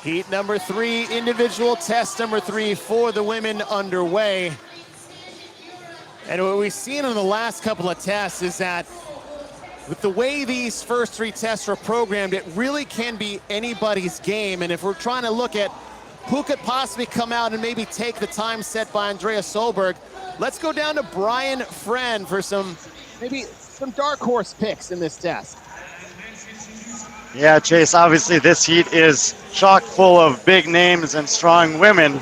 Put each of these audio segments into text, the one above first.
Heat number 3, individual test number 3 for the women underway. And what we've seen in the last couple of tests is that with the way these first 3 tests are programmed, it really can be anybody's game. And if we're trying to look at who could possibly come out and maybe take the time set by Andrea Solberg, let's go down to Brian Friend for maybe some dark horse picks in this test. Yeah, Chase, obviously this heat is chock full of big names and strong women.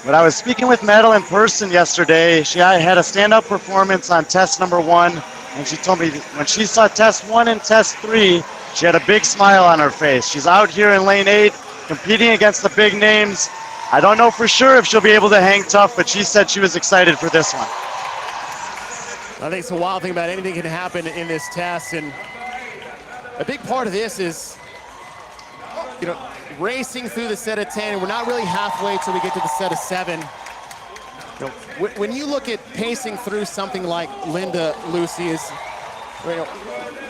But I was speaking with Metal in person yesterday. She had a stand-up performance on test number 1, and she told me when she saw test 1 and test 3, she had a big smile on her face. She's out here in lane 8, competing against the big names. I don't know for sure if she'll be able to hang tough, but she said she was excited for this one. I think it's a wild thing about anything can happen in this test, and a big part of this is, racing through the set of 10. We're not really halfway till we get to the set of 7. When you look at pacing through something like Linda, Lucy,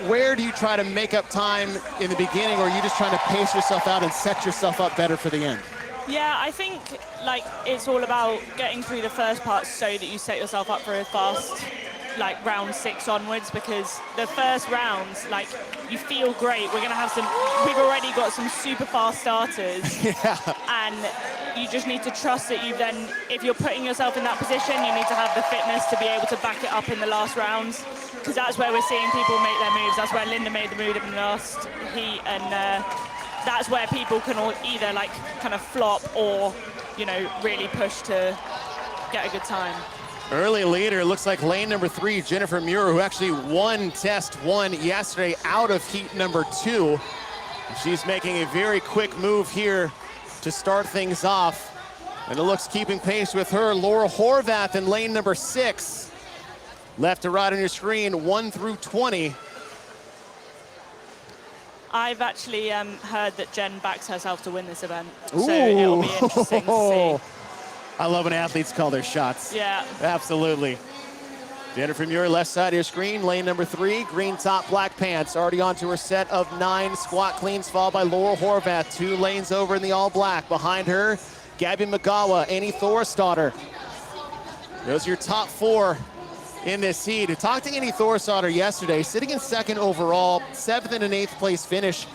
where do you try to make up time in the beginning, or are you just trying to pace yourself out and set yourself up better for the end? Yeah, I think it's all about getting through the first part so that you set yourself up for a fast round 6 onwards, because the first rounds, you feel great. We've already got some super fast starters. Yeah. And you just need to trust that if you're putting yourself in that position, you need to have the fitness to be able to back it up in the last rounds, because that's where we're seeing people make their moves. That's where Linda made the move in the last heat, and that's where people can either kind of flop or, really push to get a good time. Early leader, looks like lane number 3, Jennifer Muir, who actually won test 1 yesterday out of heat number 2. She's making a very quick move here to start things off. And it looks keeping pace with her, Laura Horvath in lane number 6. Left to right on your screen, 1 through 20. I've actually heard that Jen backs herself to win this event. Ooh. So it'll be interesting to see. I love when athletes call their shots. Yeah. Absolutely. Jennifer Muir, left side of your screen, lane number 3, green top, black pants. Already onto her set of 9 squat cleans, followed by Laura Horvath, 2 lanes over in the all black. Behind her, Gabriela Migała, Annie Thorisdottir. Those are your top 4 in this heat. I talked to Annie Thorisdottir yesterday, sitting in 2nd overall, 7th and an 8th place finish.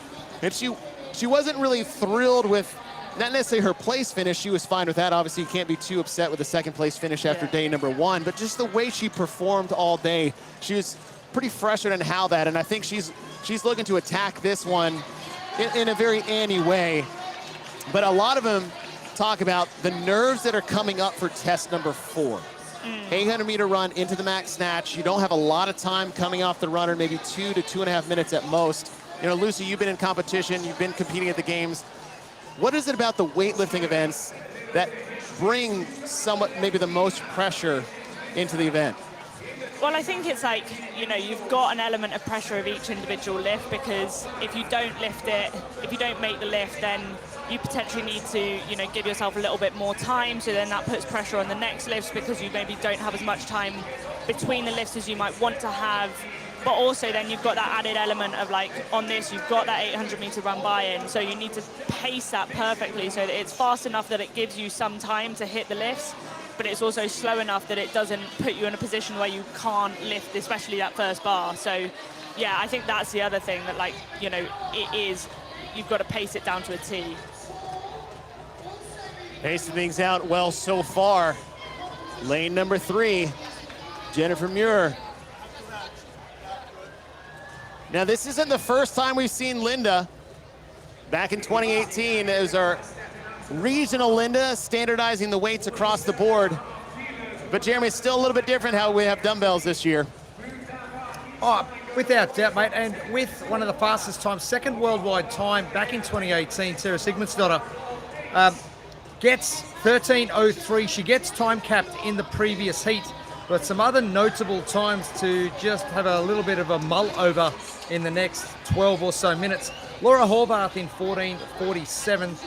And she wasn't really thrilled with not necessarily her place finish. She was fine with that. Obviously, you can't be too upset with the 2nd place finish after day number 1, but just the way she performed all day, she was pretty frustrated on how that, and I think she's looking to attack this one in a very Annie way. But a lot of them talk about the nerves that are coming up for test number 4. 800-meter run into the max snatch. You don't have a lot of time coming off the runner, maybe 2 to 2.5 minutes at most. Lucy, you've been in competition, you've been competing at the games. What is it about the weightlifting events that bring somewhat maybe the most pressure into the event? Well, I think it's you've got an element of pressure of each individual lift, because if you don't lift it, if you don't make the lift, then you potentially need to, give yourself a little bit more time. So then that puts pressure on the next lifts, because you maybe don't have as much time between the lifts as you might want to have. But also then you've got that added element of on this, you've got that 800-meter run buy-in. So you need to pace that perfectly so that it's fast enough that it gives you some time to hit the lifts, but it's also slow enough that it doesn't put you in a position where you can't lift, especially that first bar. So yeah, I think that's the other thing that you've got to pace it down to a T. Pacing things out well so far. Lane number 3, Jennifer Muir. Now, this isn't the first time we've seen Linda. Back in 2018, it was our regional Linda, standardizing the weights across the board. But Jeremy, it's still a little bit different how we have dumbbells this year. Oh, without doubt, mate. And with one of the fastest times, 2nd worldwide time back in 2018, Sara Sigmundsdottir gets 13:03. She gets time capped in the previous heat. But some other notable times to just have a little bit of a mull over in the next 12 or so minutes. Laura Horvath in 14:47,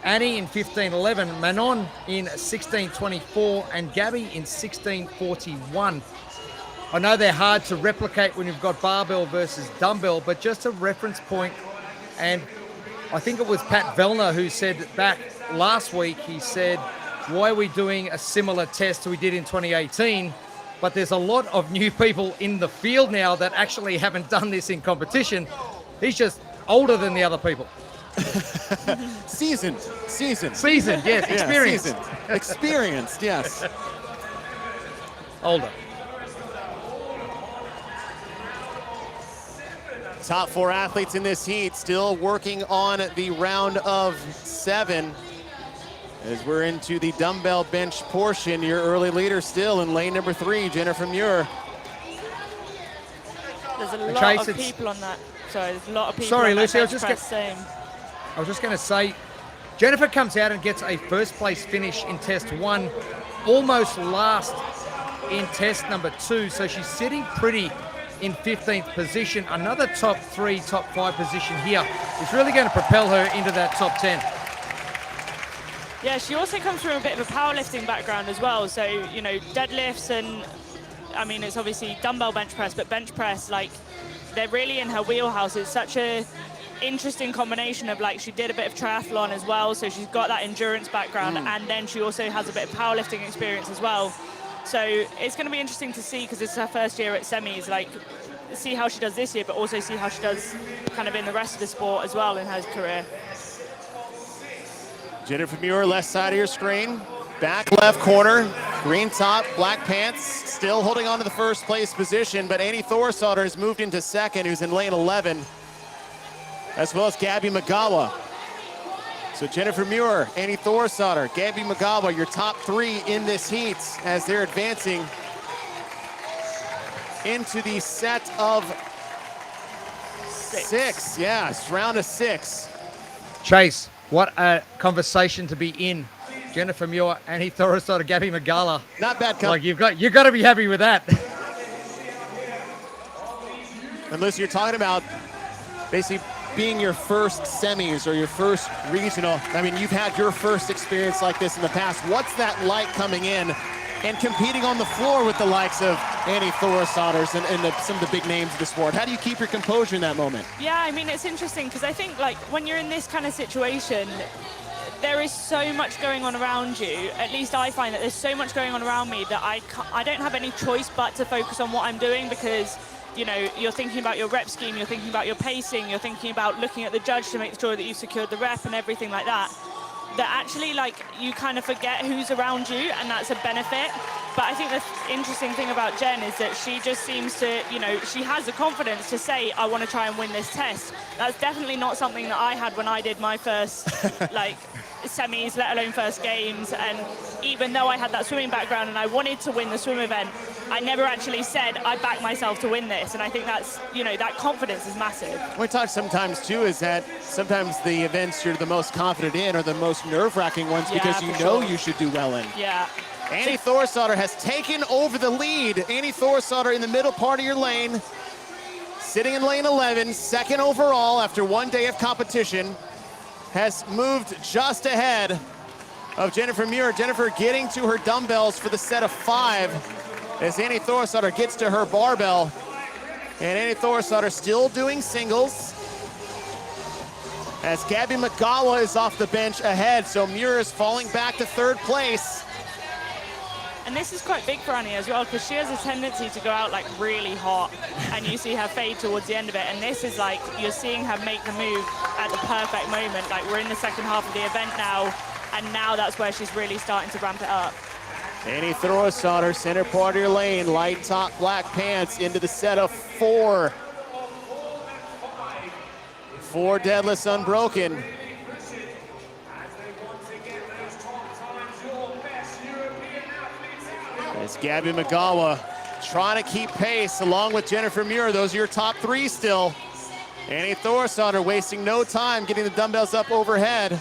Annie in 15:11, Manon in 16:24, and Gabby in 16:41. I know they're hard to replicate when you've got barbell versus dumbbell, but just a reference point, and I think it was Pat Vellner who said back last week, he said, why are we doing a similar test to we did in 2018? But there's a lot of new people in the field now that actually haven't done this in competition. He's just older than the other people. Seasoned, yes, experienced. Seasoned. Experienced, yes. Older. Top 4 athletes in this heat still working on the round of 7. As we're into the dumbbell bench portion, your early leader still in lane number 3, Jennifer Muir. There's a lot of people on that. Sorry, there's a lot of people on Lucy, that bench press same. I was just going to say, Jennifer comes out and gets a first place finish in test 1, almost last in test number 2. So she's sitting pretty in 15th position. Another top 3, top 5 position here is really going to propel her into that top 10. Yeah, she also comes from a bit of a powerlifting background as well. So, you know, deadlifts and, I mean, it's obviously dumbbell bench press, but bench press, like, they're really in her wheelhouse. It's such a interesting combination of, like, she did a bit of triathlon as well, so she's got that endurance background, and then she also has a bit of powerlifting experience as well. So it's going to be interesting to see, because it's her first year at semis, like, see how she does this year, but also see how she does kind of in the rest of the sport as well in her career. Jennifer Muir, left side of your screen. Back left corner, green top, black pants, still holding on to the first place position, but Annie Thorisdottir has moved into second, who's in lane 11, as well as Gabby Migała. So Jennifer Muir, Annie Thorisdottir, Gabby Migała, your top 3 in this heat as they're advancing into the set of 6. Yes, round of 6. Chase, what a conversation to be in. Jennifer Muir, Annie Thorisdottir, Gabby Migała. Not bad. Like you've got to be happy with that. And Lucy, you're talking about basically being your first semis or your first regional. I mean, you've had your first experience like this in the past. What's that like coming in and competing on the floor with the likes of Annie Thorisdottir and some of the big names of the sport? How do you keep your composure in that moment? Yeah, I mean, it's interesting because I think, like, when you're in this kind of situation, there is so much going on around you. At least I find that there's so much going on around me that I don't have any choice but to focus on what I'm doing, because, you know, you're thinking about your rep scheme, you're thinking about your pacing, you're thinking about looking at the judge to make sure that you've secured the rep and everything like that. That actually, like, you kind of forget who's around you, and that's a benefit. But I think the interesting thing about Jen is that she just seems to, you know, she has the confidence to say, I want to try and win this test. That's definitely not something that I had when I did my first, like, semis, let alone first games. And even though I had that swimming background and I wanted to win the swim event, I never actually said I back myself to win this. And I think that's, you know, that confidence is massive. We talk sometimes too is that sometimes the events you're the most confident in are the most nerve-wracking ones, because you know you should do well in. Yeah. Annie Thorisdottir has taken over the lead. Annie Thorisdottir in the middle part of your lane, sitting in lane 11, second overall after 1 day of competition, has moved just ahead of Jennifer Muir. Jennifer getting to her dumbbells for the set of 5 as Annie Thorisdottir gets to her barbell. And Annie Thorisdottir still doing singles as Gabby Migała is off the bench ahead. So Muir is falling back to 3rd place. And this is quite big for Annie as well, because she has a tendency to go out like really hot, and you see her fade towards the end of it. And this is like, you're seeing her make the move at the perfect moment. Like, we're in the second half of the event now, and now that's where she's really starting to ramp it up. Annie Thorisdottir, center part of your lane, light top, black pants, into the set of 4. 4 deadlifts unbroken. It's Gabby Migała trying to keep pace along with Jennifer Muir. Those are your top 3 still. Annie Thorisdottir wasting no time getting the dumbbells up overhead.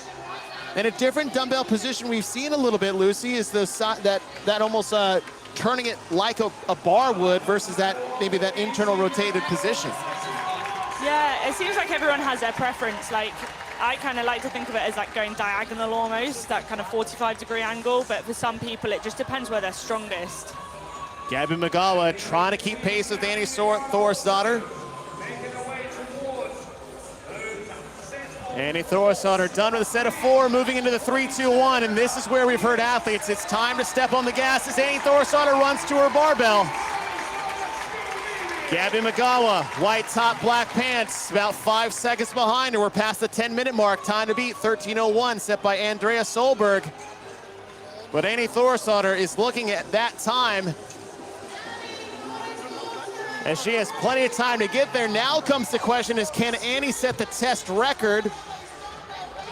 And a different dumbbell position we've seen a little bit, Lucy, is that almost turning it like a bar would versus that maybe that internal rotated position. Yeah, it seems like everyone has their preference. Like, I kind of like to think of it as like going diagonal almost, that kind of 45-degree angle, but for some people it just depends where they're strongest. Gabby Migała trying to keep pace with Annie Thorisdottir. Annie Thorisdottir done with a set of 4, moving into the 3-2-1, and this is where we've heard athletes, it's time to step on the gas as Annie Thorisdottir runs to her barbell. Gabby Migała, white top, black pants, about 5 seconds behind her. We're past the 10-minute mark. Time to beat, 13:01, set by Andrea Solberg. But Annie Thorisdottir is looking at that time as she has plenty of time to get there. Now comes the question is, can Annie set the test record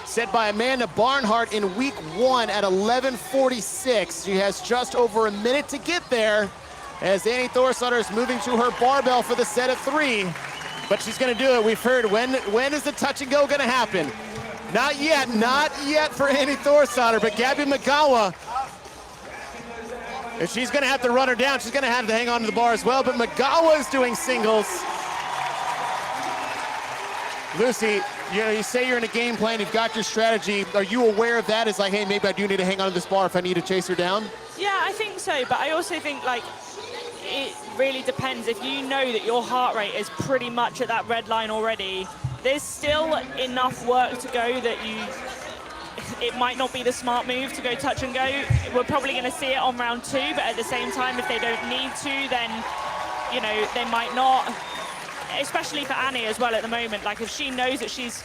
set by Amanda Barnhart in week 1 at 11:46. She has just over a minute to get there as Annie Thorisdottir is moving to her barbell for the set of 3. But she's gonna do it. We've heard, when is the touch and go gonna happen? Not yet for Annie Thorisdottir, but Gabby Migała, if she's gonna have to run her down, she's gonna have to hang on to the bar as well, but Migała is doing singles. Lucy, you say you're in a game plan, you've got your strategy. Are you aware of that? It's like, hey, maybe I do need to hang on to this bar if I need to chase her down? Yeah, I think so, but I also think, like, it really depends. If you know that your heart rate is pretty much at that red line already, there's still enough work to go that it might not be the smart move to go touch and go. We're probably going to see it on round 2, but at the same time, if they don't need to, then, you know, they might not. Especially for Annie as well at the moment. Like, if she knows that she's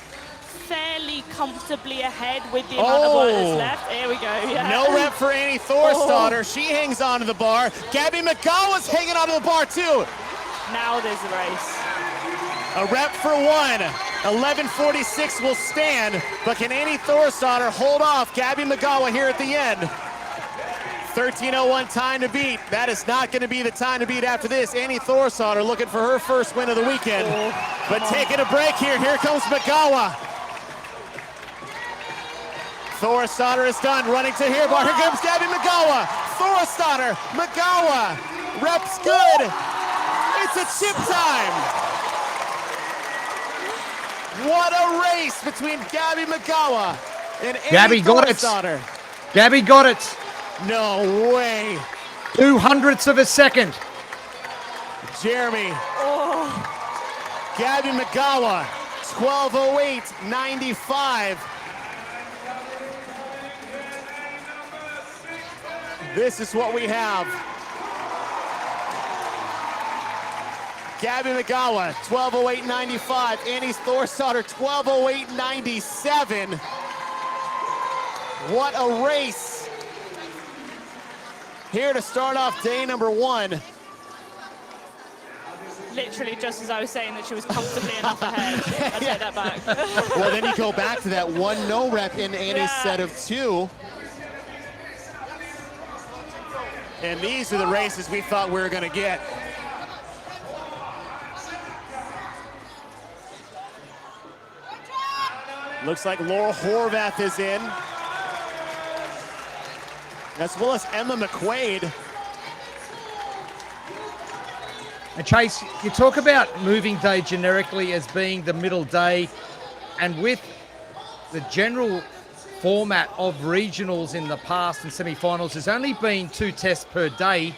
fairly comfortably ahead with the amount of work that's left. Here we go, yeah. No rep for Annie Thorisdottir. She hangs onto the bar. Gabby Migała's hanging onto the bar too. Now there's the race. A rep for 1. 11:46 will stand, but can Annie Thorisdottir hold off Gabby Migała here at the end? 13:01 time to beat. That is not going to be the time to beat after this. Annie Thorisdottir looking for her first win of the weekend. But taking a break here. Here comes Migała. Thorisdottir is done. Running to here. Here comes Gabby Migała. Thorisdottir, Migała. Reps good. It's a chip time. What a race between Gabby Migała and Annie Thorisdottir. Gabby got it. No way. 0.02 of a second. Jeremy. Gabby Migała, 12:08.95. This is what we have. Gabby Migała, 12:08.95. Annie Thorisdottir, 12:08.97. What a race. Here to start off day number 1. Literally just as I was saying that she was comfortably enough ahead. I take that back. Well, then you go back to that 1 no rep in Annie's set of 2. And these are the races we thought we were gonna get. Looks like Laura Horvath is in, as well as Emma McQuaid. And Chase, you talk about moving day generically as being the middle day, and with the general format of regionals in the past and semifinals, there's only been 2 tests per day,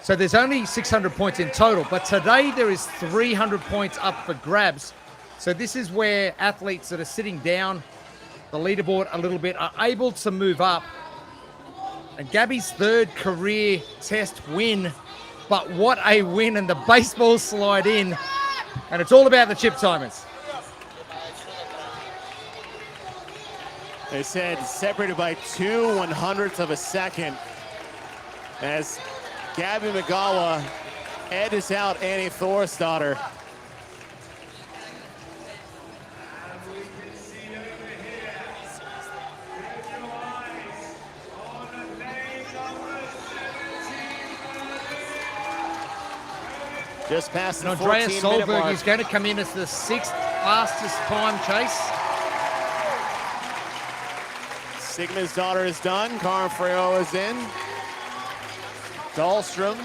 so there's only 600 points in total. But today there is 300 points up for grabs. So this is where athletes that are sitting down the leaderboard a little bit are able to move up. And Gabby's 3rd career test win, but what a win, and the baseballs slide in, and it's all about the chip timers. They said separated by 2/100ths of a second as Gabby Migała edges out Annie Thorisdottir. Just past the 14-minute mark. Andrea Solberg is going to come in as the 6th fastest time, Chase. Sigmundsdottir is done. Karin Freo is in. Dahlstrom.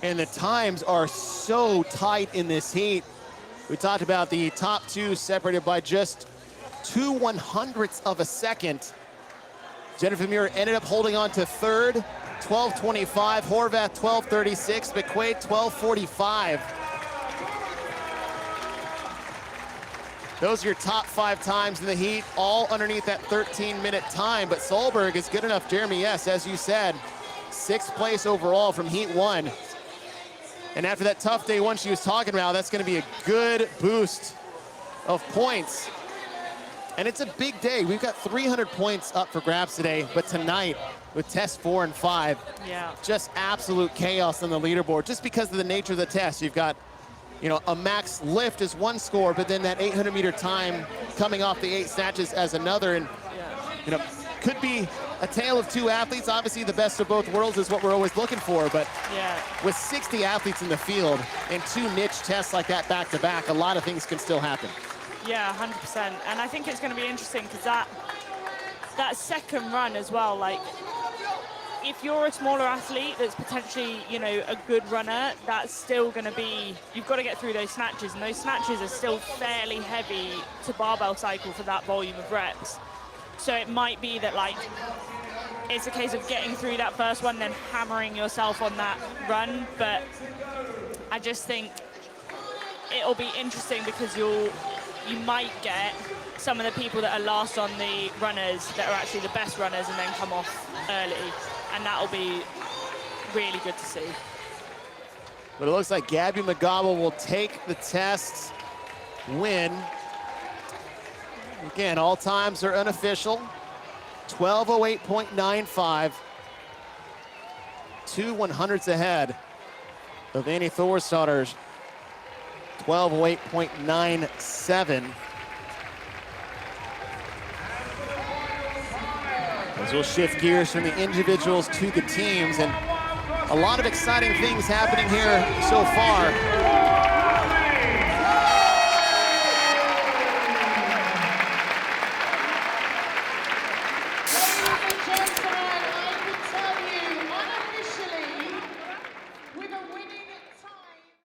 And the times are so tight in this heat. We talked about the top 2 separated by just 2/100ths of a second. Jennifer Muir ended up holding on to 3rd. 12:25. Horvath 12:36. McQuaid 12:45. Those are your top 5 times in the heat, all underneath that 13-minute time. But Solberg is good enough. Jeremy, yes, as you said, 6th place overall from heat 1. And after that tough day 1 she was talking about, that's going to be a good boost of points. And it's a big day. We've got 300 points up for grabs today, but tonight with test 4 and 5, just absolute chaos on the leaderboard, just because of the nature of the test. You've got, you know, a max lift is one score, but then that 800-meter time coming off the 8 snatches as another. And, you know, could be a tale of 2 athletes. Obviously, the best of both worlds is what we're always looking for, but with 60 athletes in the field and 2 niche tests like that back-to-back, a lot of things can still happen. Yeah, 100%. And I think it's going to be interesting because that second run as well, like, if you're a smaller athlete that's potentially, you know, a good runner, that's still going to be, you've got to get through those snatches, and those snatches are still fairly heavy to barbell cycle for that volume of reps. So it might be that, like, it's a case of getting through that first one, then hammering yourself on that run. But I just think it'll be interesting because you might get some of the people that are last on the runners that are actually the best runners and then come off early. And that'll be really good to see. But it looks like Gabriela Migała will take the test win. Again, all times are unofficial. 12:08.95. 2 100ths ahead of Annie Thorisdottir. 12:08.97. As we'll shift gears from the individuals to the teams, and a lot of exciting things happening here so far.